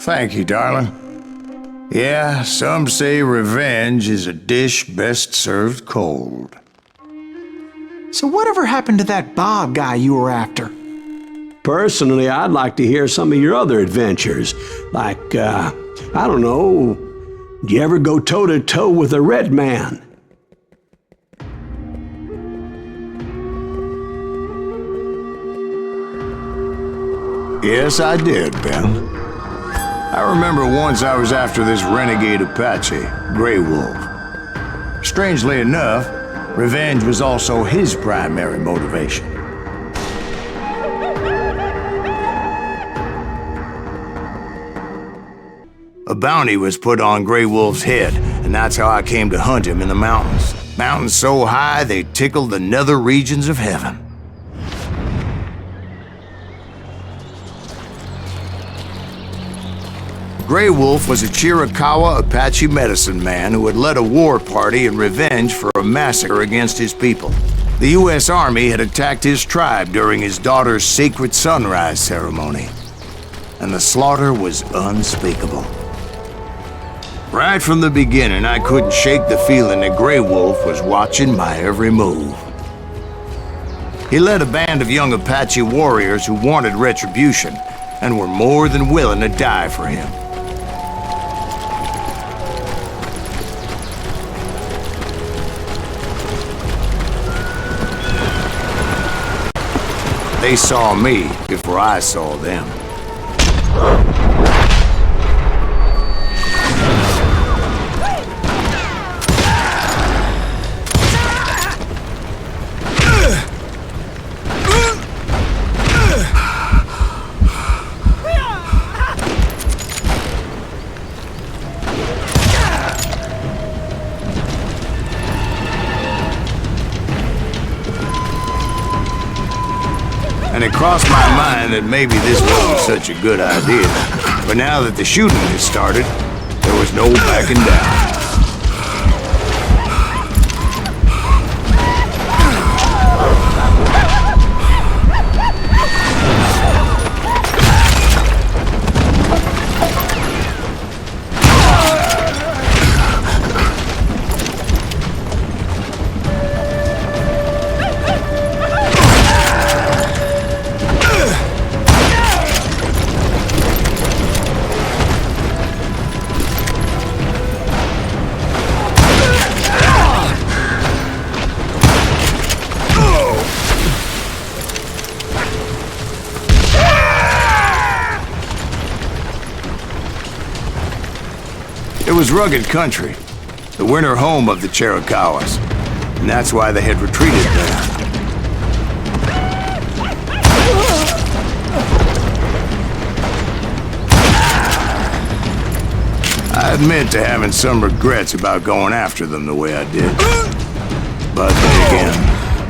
Thank you, darling. Yeah, some say revenge is a dish best served cold. So whatever happened to that Bob guy you were after? Personally, I'd like to hear some of your other adventures. Like, I don't know, do you ever go toe-to-toe with a red man? Yes, I did, Ben. I remember once I was after this renegade Apache, Grey Wolf. Strangely enough, revenge was also his primary motivation. A bounty was put on Grey Wolf's head, and that's how I came to hunt him in the mountains. Mountains so high they tickled the nether regions of heaven. Grey Wolf was a Chiricahua Apache medicine man who had led a war party in revenge for a massacre against his people. The U.S. Army had attacked his tribe during his daughter's sacred sunrise ceremony, and the slaughter was unspeakable. Right from the beginning, I couldn't shake the feeling that Grey Wolf was watching my every move. He led a band of young Apache warriors who wanted retribution and were more than willing to die for him. They saw me before I saw them. And it crossed my mind that maybe this wasn't such a good idea. But now that the shooting had started, there was no backing down. It was rugged country, the winter home of the Chiricahuas, and that's why they had retreated there. I admit to having some regrets about going after them the way I did. But then again,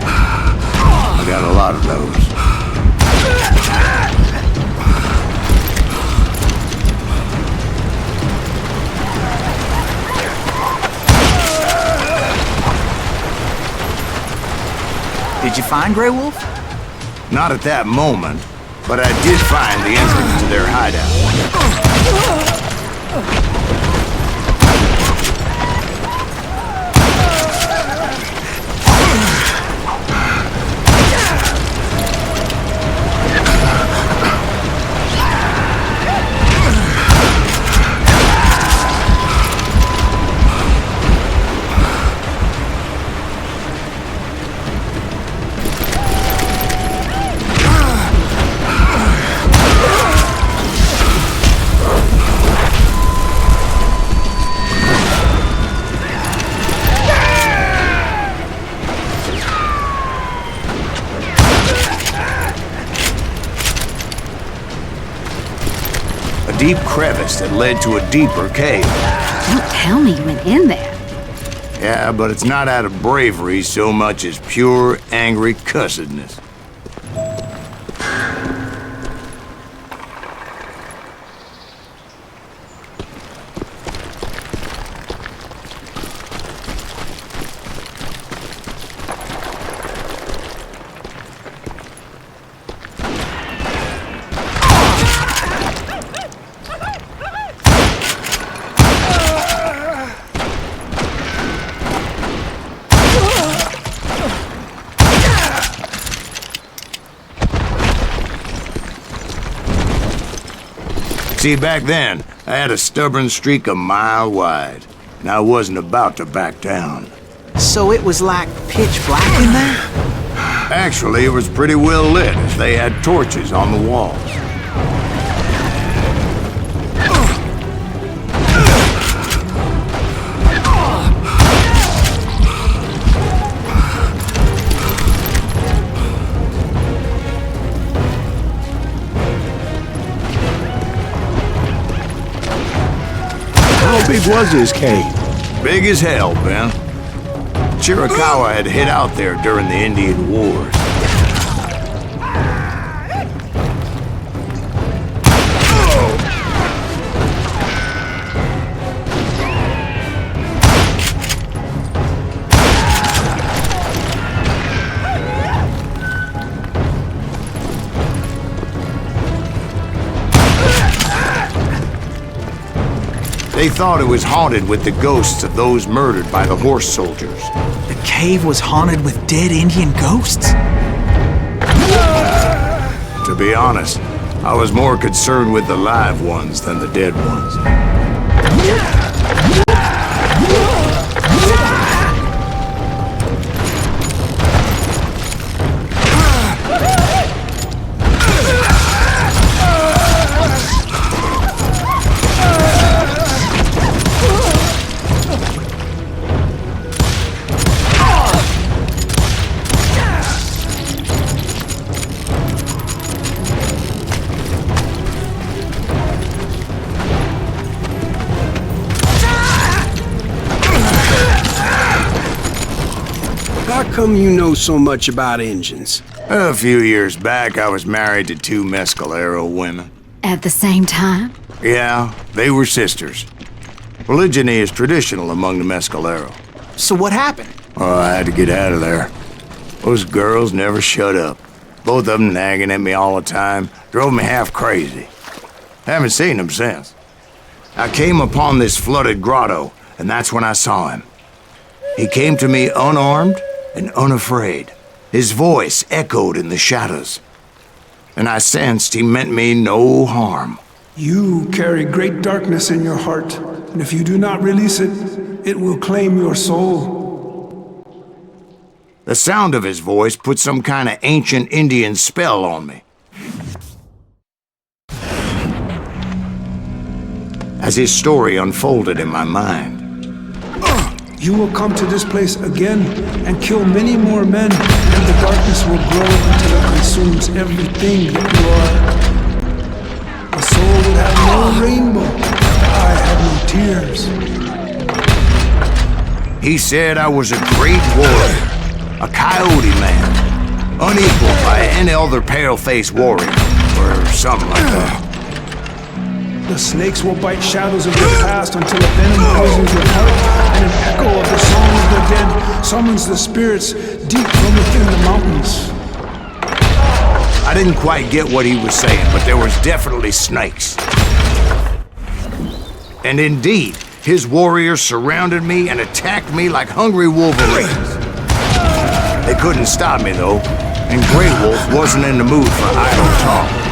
I got a lot of those. Did you find Grey Wolf? Not at that moment, but I did find the entrance to their hideout. A deep crevice that led to a deeper cave. Don't tell me you went in there. Yeah, but it's not out of bravery so much as pure, angry cussedness. See, back then, I had a stubborn streak a mile wide, and I wasn't about to back down. So it was like pitch black in there? Actually, it was pretty well lit, as they had torches on the walls. How big was this cave? Big as hell, Ben. Chiricahua had hid out there during the Indian Wars. They thought it was haunted with the ghosts of those murdered by the horse soldiers. The cave was haunted with dead Indian ghosts? To be honest, I was more concerned with the live ones than the dead ones. How come you know so much about engines? A few years back, I was married to two Mescalero women. At the same time? Yeah, they were sisters. Polygyny is traditional among the Mescalero. So what happened? Oh, I had to get out of there. Those girls never shut up. Both of them nagging at me all the time. Drove me half crazy. Haven't seen them since. I came upon this flooded grotto, and that's when I saw him. He came to me unarmed and unafraid. His voice echoed in the shadows. And I sensed he meant me no harm. You carry great darkness in your heart, and if you do not release it, it will claim your soul. The sound of his voice put some kind of ancient Indian spell on me. As his story unfolded in my mind, You will come to this place again and kill many more men, and the darkness will grow until it consumes everything that you are. A soul would have no rainbow, I have no tears. he said I was a great warrior, a coyote man, unequaled by any other pale-faced warrior, or something like that. The snakes will bite shadows of your past until a venom poisons your heart, and an echo of the song of the dead summons the spirits deep from within the mountains. I didn't quite get what he was saying, but there was definitely snakes. And indeed, his warriors surrounded me and attacked me like hungry wolverines. They couldn't stop me, though, and Grey Wolf wasn't in the mood for idle talk.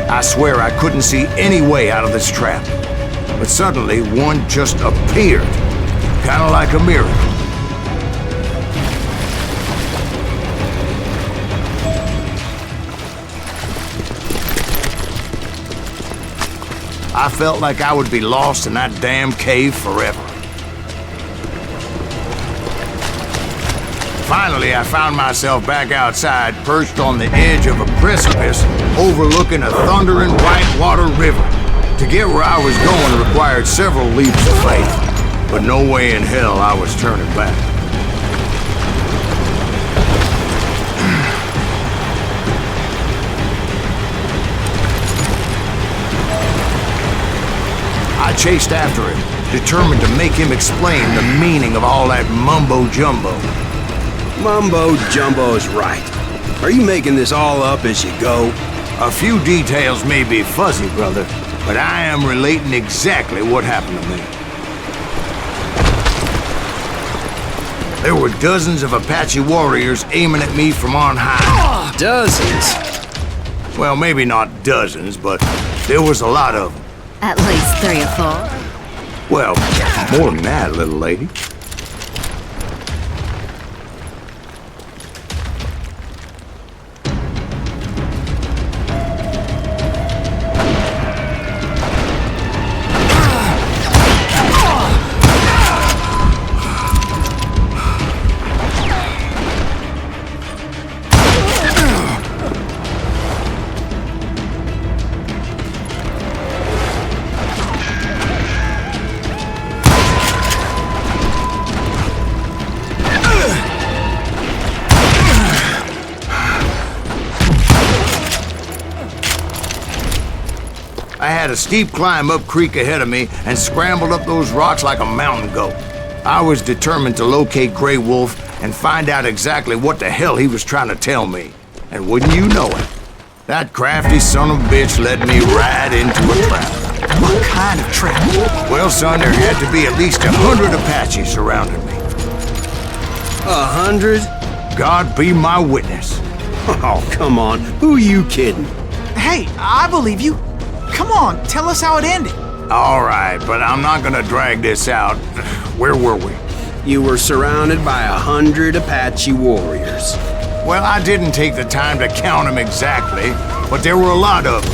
I swear I couldn't see any way out of this trap. But suddenly, one just appeared. Kind of like a miracle. I felt like I would be lost in that damn cave forever. Finally, I found myself back outside, perched on the edge of a precipice, overlooking a thundering whitewater river. To get where I was going required several leaps of faith, but no way in hell I was turning back. chased after him, determined to make him explain the meaning of all that mumbo-jumbo. Mumbo-jumbo's right. Are you making this all up as you go? A few details may be fuzzy, brother, but I am relating exactly what happened to me. There were dozens of Apache warriors aiming at me from on high. Dozens? Well, maybe not dozens, but there was a lot of them. At least 3 or 4. Well, more than that, little lady. I had a steep climb up creek ahead of me and scrambled up those rocks like a mountain goat. I was determined to locate Grey Wolf and find out exactly what the hell he was trying to tell me. And wouldn't you know it, that crafty son of a bitch led me right into a trap. What kind of trap? Well, son, there had to be at least 100 Apaches surrounding me. 100? God be my witness. Oh, come on. Who you kidding? Hey, I believe you. Come on, tell us how it ended. All right, but I'm not gonna drag this out. Where were we? You were surrounded by 100 Apache warriors. Well, I didn't take the time to count them exactly, but there were a lot of them.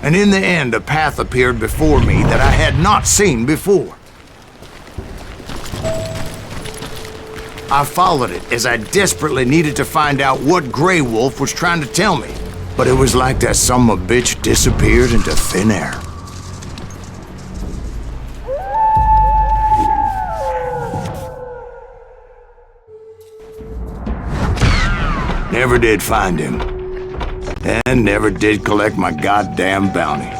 And in the end, a path appeared before me that I had not seen before. I followed it as I desperately needed to find out what Grey Wolf was trying to tell me. But it was like that son of a bitch disappeared into thin air. Never did find him. And never did collect my goddamn bounty.